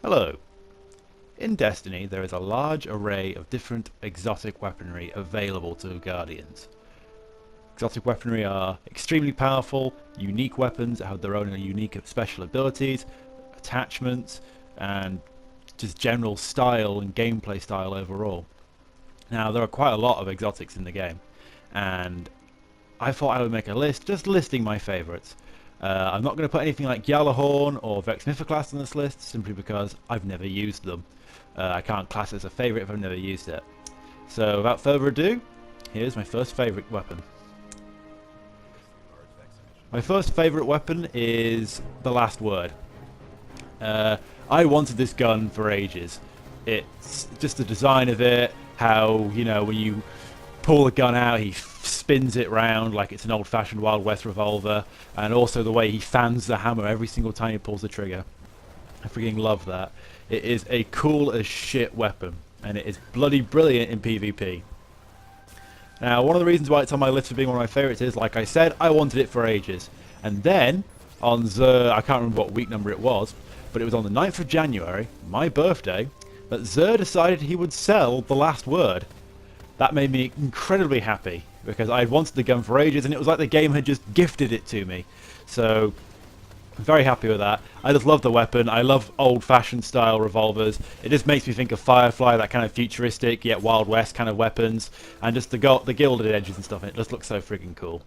Hello. In Destiny, there is a large array of different exotic weaponry available to Guardians. Exotic weaponry are extremely powerful, unique weapons that have their own unique special abilities, attachments, and just general style and gameplay style overall. Now, there are quite a lot of exotics in the game, and I thought I would make a list just listing my favourites. I'm not going to put anything like Gjallarhorn or Vex Mythoclast on this list simply because I've never used them. I can't class it as a favourite if I've never used it. So without further ado, here's my first favourite weapon. My first favourite weapon is the Last Word. I wanted this gun for ages. It's just the design of it, how, you know, when you pull the gun out, he spins it round like it's an old-fashioned Wild West revolver, and also the way he fans the hammer every single time he pulls the trigger. I freaking love that. It is a cool as shit weapon, and it is bloody brilliant in PvP. Now, one of the reasons why it's on my list for being one of my favourites is, like I said, I wanted it for ages. And then, on I can't remember what week number it was, but it was on the 9th of January, my birthday, that Xur decided he would sell The Last Word. That made me incredibly happy, because I had wanted the gun for ages, and it was like the game had just gifted it to me. So, I'm very happy with that. I just love the weapon. I love old-fashioned style revolvers. It just makes me think of Firefly, that kind of futuristic yet Wild West kind of weapons, and just the gilded edges and stuff. And it just looks so freaking cool.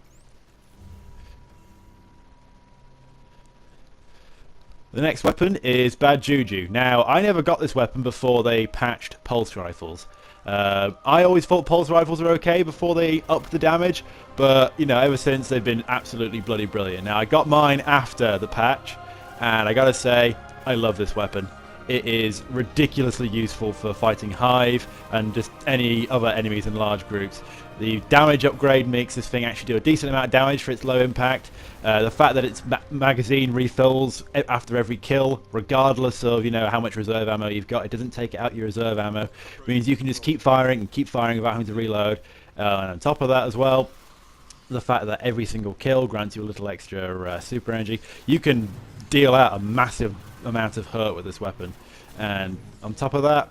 The next weapon is Bad Juju. Now, I never got this weapon before they patched pulse rifles. I always thought pulse rifles were okay before they upped the damage, but, you know, ever since they've been absolutely bloody brilliant. Now, I got mine after the patch, and I gotta say, I love this weapon. It is ridiculously useful for fighting Hive and just any other enemies in large groups. The damage upgrade makes this thing actually do a decent amount of damage for its low impact. The fact that its magazine refills after every kill, regardless of, you know, how much reserve ammo you've got, it doesn't take out your reserve ammo. It means you can just keep firing and keep firing without having to reload. And on top of that as well, the fact that every single kill grants you a little extra super energy. You can deal out a massive amount of hurt with this weapon. And on top of that,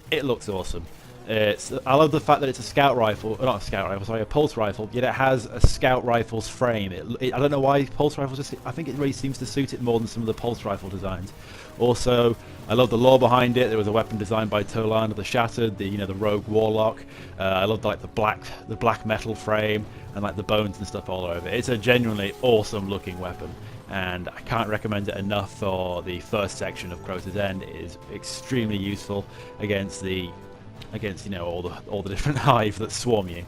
it looks awesome. I love the fact that it's a scout rifle, not a scout rifle, sorry, a pulse rifle, yet it has a scout rifle's frame. I don't know why pulse rifles just, I think it really seems to suit it more than some of the pulse rifle designs. Also, I love the lore behind it. There was a weapon designed by Toland of the Shattered, the rogue warlock. I love like the black metal frame and like the bones and stuff all over it. It's a genuinely awesome looking weapon, and I can't recommend it enough for the first section of Crota's End. It is extremely useful against all the different hive that swarm you.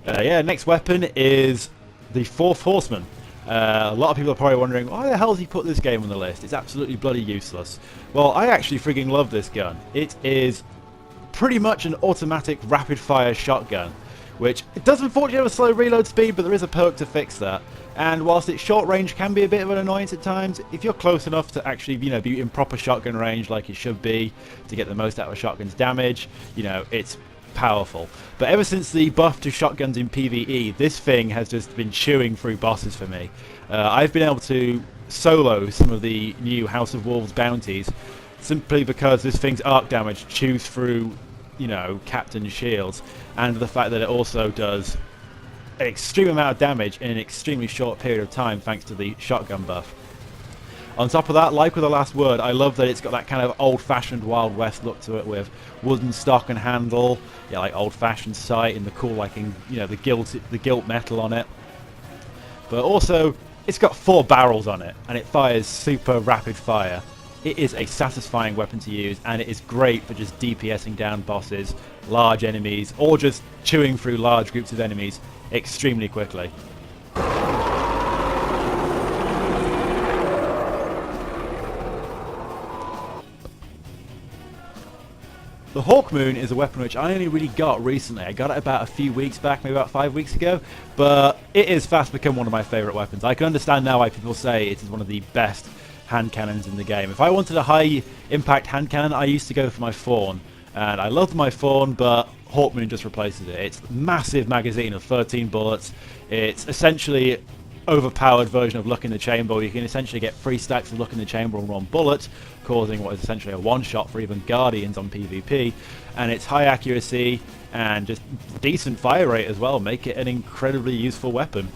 Next weapon is the Fourth Horseman. A lot of people are probably wondering, why the hell has he put this game on the list? It's absolutely bloody useless. Well, I actually frigging love this gun. It is pretty much an automatic rapid-fire shotgun, which it does unfortunately have a slow reload speed, but there is a perk to fix that. And whilst its short range can be a bit of an annoyance at times, if you're close enough to actually, be in proper shotgun range like it should be to get the most out of a shotgun's damage, it's powerful. But ever since the buff to shotguns in PvE, this thing has just been chewing through bosses for me. I've been able to solo some of the new House of Wolves bounties simply because this thing's arc damage chews through, Captain shields, and the fact that it also does an extreme amount of damage in an extremely short period of time thanks to the shotgun buff. On top of that, like with The Last Word, I love that it's got that kind of old-fashioned Wild West look to it with wooden stock and handle, like old-fashioned sight and the cool, the gilt metal on it. But also, it's got 4 barrels on it, and it fires super rapid fire. It is a satisfying weapon to use, and it is great for just DPSing down bosses, large enemies, or just chewing through large groups of enemies extremely quickly. The Hawkmoon is a weapon which I only really got recently. I got it about a few weeks back, maybe about 5 weeks ago, but it is fast become one of my favourite weapons. I can understand now why people say it is one of the best hand cannons in the game. If I wanted a high impact hand cannon, I used to go for my Fawn, and I loved my Fawn, but Hawkmoon just replaces it. It's a massive magazine of 13 bullets. It's essentially overpowered version of Luck in the Chamber, where you can essentially get 3 stacks of Luck in the Chamber on 1 bullet, causing what is essentially a one-shot for even Guardians on PvP, and it's high accuracy and just decent fire rate as well, make it an incredibly useful weapon.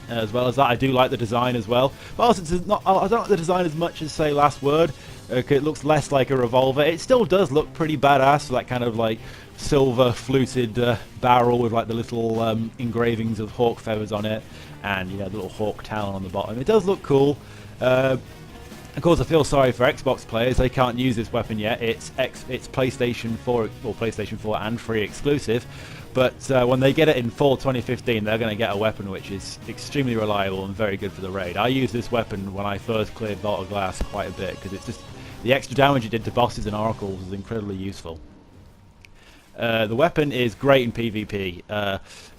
As well as that, I do like the design as well, but also I don't like the design as much as, say, Last Word. It looks less like a revolver. It still does look pretty badass, that kind of like silver fluted barrel with like the little engravings of hawk feathers on it, and you know, the little hawk talon on the bottom. It does look cool. Of course, I feel sorry for Xbox players. They can't use this weapon yet. It's PlayStation 4 or PlayStation 4 and 3 exclusive. But when they get it in fall 2015, they're going to get a weapon which is extremely reliable and very good for the raid. I used this weapon when I first cleared Vault of Glass quite a bit, because it's just the extra damage it did to bosses and oracles was incredibly useful. The weapon is great in PvP.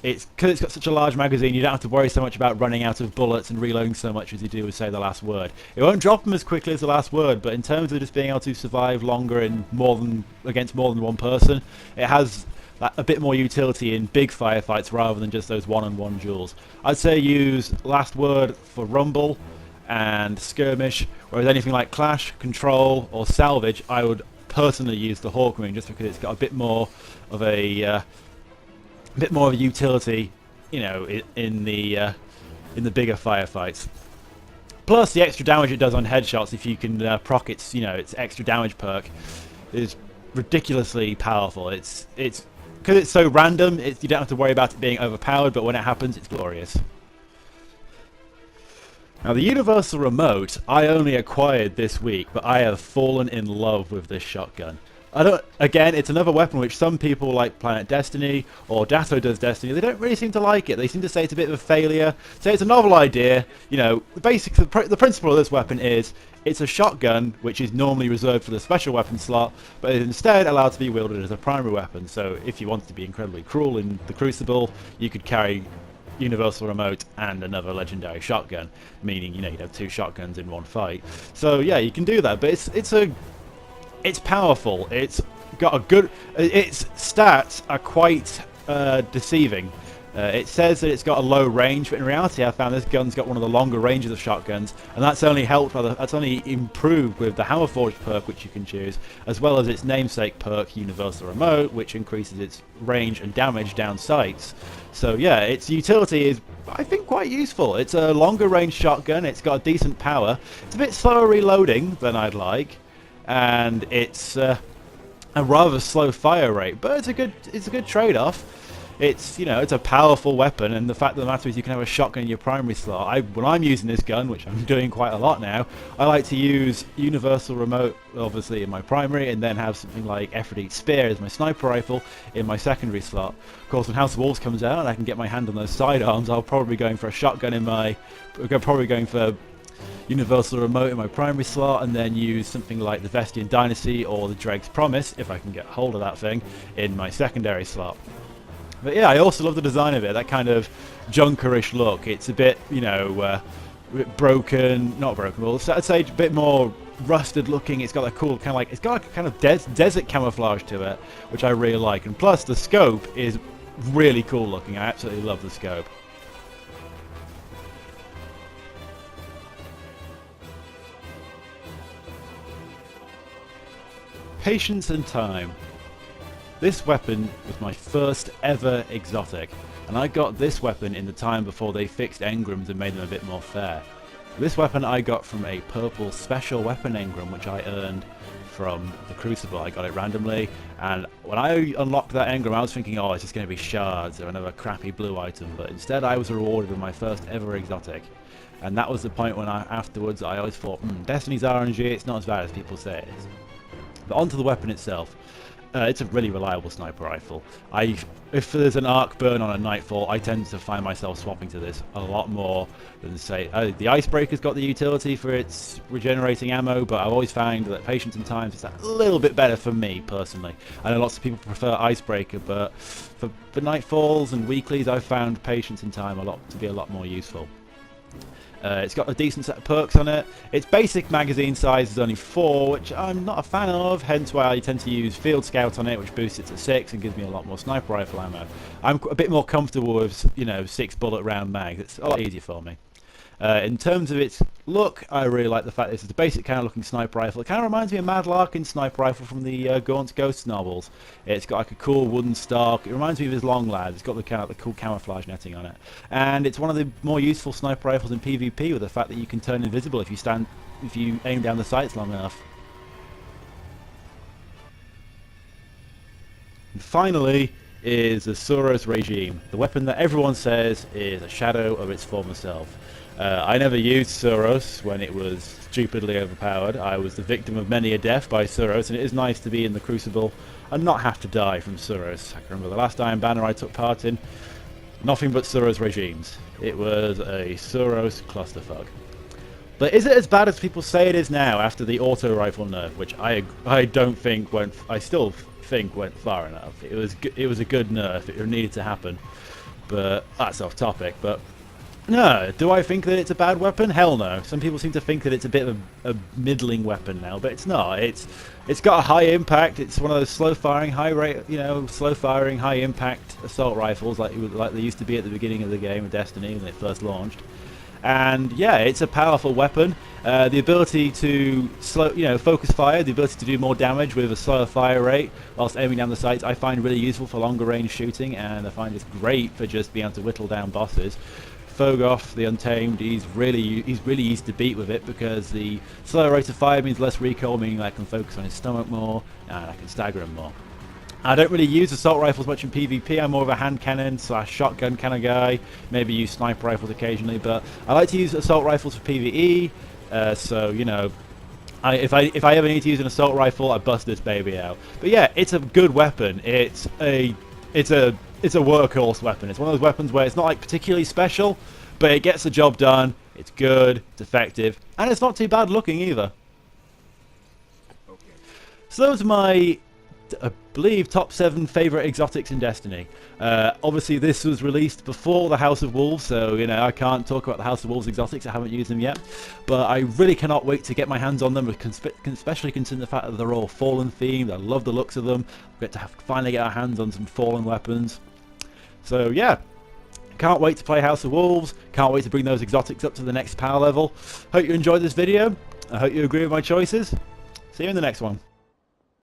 Because it's got such a large magazine, you don't have to worry so much about running out of bullets and reloading so much as you do with, say, the Last Word. It won't drop them as quickly as the Last Word, but in terms of just being able to survive longer and against more than one person, it has a bit more utility in big firefights rather than just those one-on-one duels. I'd say use Last Word for Rumble and Skirmish, whereas anything like Clash, Control, or Salvage, I would personally use the Hawkmoon just because it's got a bit more of a utility, you know, in the bigger firefights. Plus, the extra damage it does on headshots, if you can proc its extra damage perk, is ridiculously powerful. It's because it's so random, you don't have to worry about it being overpowered, but when it happens, it's glorious. Now, the Universal Remote I only acquired this week, but I have fallen in love with this shotgun. Again, it's another weapon which some people like Planet Destiny or Datto Does Destiny, they don't really seem to like it. They seem to say it's a bit of a failure, say it's a novel idea. You know, the principle of this weapon is it's a shotgun which is normally reserved for the special weapon slot, but is instead allowed to be wielded as a primary weapon. So if you wanted to be incredibly cruel in the Crucible, you could carry Universal Remote and another legendary shotgun, meaning, you know, you'd have 2 shotguns in one fight. So yeah, you can do that, but it's powerful. It's got a good. Its stats are quite deceiving. It says that it's got a low range, but in reality, I found this gun's got one of the longer ranges of shotguns, and that's only improved with the Hammerforged perk, which you can choose, as well as its namesake perk, Universal Remote, which increases its range and damage down sights. So yeah, its utility is, I think, quite useful. It's a longer range shotgun. It's got a decent power. It's a bit slower reloading than I'd like, and it's a rather slow fire rate, but it's a good trade-off. It's, you know, it's a powerful weapon, and the fact of the matter is you can have a shotgun in your primary slot. When I'm using this gun, which I'm doing quite a lot now, I like to use Universal Remote, obviously, in my primary, and then have something like Aphrodite Spear as my sniper rifle in my secondary slot. Of course, when House of Wolves comes out and I can get my hand on those sidearms, I'll probably be going for a shotgun probably going for Universal Remote in my primary slot, and then use something like the Vestian Dynasty or the Dreg's Promise, if I can get hold of that thing, in my secondary slot. But yeah, I also love the design of it, that kind of junkerish look. It's a bit, you know, not broken, but I'd say a bit more rusted looking. It's got a cool kind of like, it's got a kind of desert camouflage to it, which I really like. And plus, the scope is really cool looking. I absolutely love the scope. Patience and time. This weapon was my first ever exotic, and I got this weapon in the time before they fixed engrams and made them a bit more fair. This weapon I got from a purple special weapon engram, which I earned from the Crucible. I got it randomly, and when I unlocked that engram, I was thinking, oh, it's just going to be shards or another crappy blue item, but instead I was rewarded with my first ever exotic. And that was the point when afterwards I always thought, Destiny's RNG, it's not as bad as people say it is. But onto the weapon itself. it's a really reliable sniper rifle. If there's an arc burn on a Nightfall, I tend to find myself swapping to this a lot more than, say, the Icebreaker's got the utility for its regenerating ammo, but I've always found that Patience and Times is a little bit better for me, personally. I know lots of people prefer Icebreaker, but for Nightfalls and weeklies, I've found Patience and Time to be a lot more useful. It's got a decent set of perks on it. Its basic magazine size is only 4, which I'm not a fan of, hence why I tend to use Field Scout on it, which boosts it to 6 and gives me a lot more sniper rifle ammo. I'm a bit more comfortable with, 6 bullet round mags. It's a lot easier for me. In terms of its look, I really like the fact that this is a basic kind of looking sniper rifle. It kind of reminds me of Mad Larkin's sniper rifle from the Gaunt's Ghosts novels. It's got like a cool wooden stock. It reminds me of his long lad. It's got the kind of the cool camouflage netting on it, and it's one of the more useful sniper rifles in PvP with the fact that you can turn invisible if you aim down the sights long enough. And finally is the Suros Regime, the weapon that everyone says is a shadow of its former self. I never used Suros when it was stupidly overpowered. I was the victim of many a death by Suros, and it is nice to be in the Crucible and not have to die from Suros. I can remember the last Iron Banner I took part in, nothing but Suros regimes. It was a Suros clusterfuck. But is it as bad as people say it is now after the auto rifle nerf, which I still think went far enough. It was a good nerf. It needed to happen. But that's off topic. But no, do I think that it's a bad weapon? Hell no. Some people seem to think that it's a bit of a middling weapon now, but it's not. It's got a high impact. It's one of those slow firing, high impact assault rifles like they used to be at the beginning of the game of Destiny when it first launched. And yeah, it's a powerful weapon. The ability to focus fire, the ability to do more damage with a slower fire rate whilst aiming down the sights, I find really useful for longer range shooting, and I find it's great for just being able to whittle down bosses. Fogoth, the Untamed, he's really easy to beat with it because the slower rate of fire means less recoil, meaning I can focus on his stomach more and I can stagger him more. I don't really use assault rifles much in PvP. I'm more of a hand cannon / shotgun kind of guy. Maybe use sniper rifles occasionally, but I like to use assault rifles for PvE. So if I ever need to use an assault rifle, I bust this baby out. But yeah, it's a good weapon. It's a workhorse weapon. It's one of those weapons where it's not like particularly special, but it gets the job done. It's good, it's effective, and it's not too bad looking either. So those are my, I believe, top 7 favourite exotics in Destiny. Obviously this was released before the House of Wolves, so I can't talk about the House of Wolves exotics. I haven't used them yet, but I really cannot wait to get my hands on them, especially considering the fact that they're all Fallen themed. I love the looks of them. We get to finally get our hands on some Fallen weapons. So yeah, can't wait to play House of Wolves. Can't wait to bring those exotics up to the next power level. Hope you enjoyed this video. I hope you agree with my choices. See you in the next one.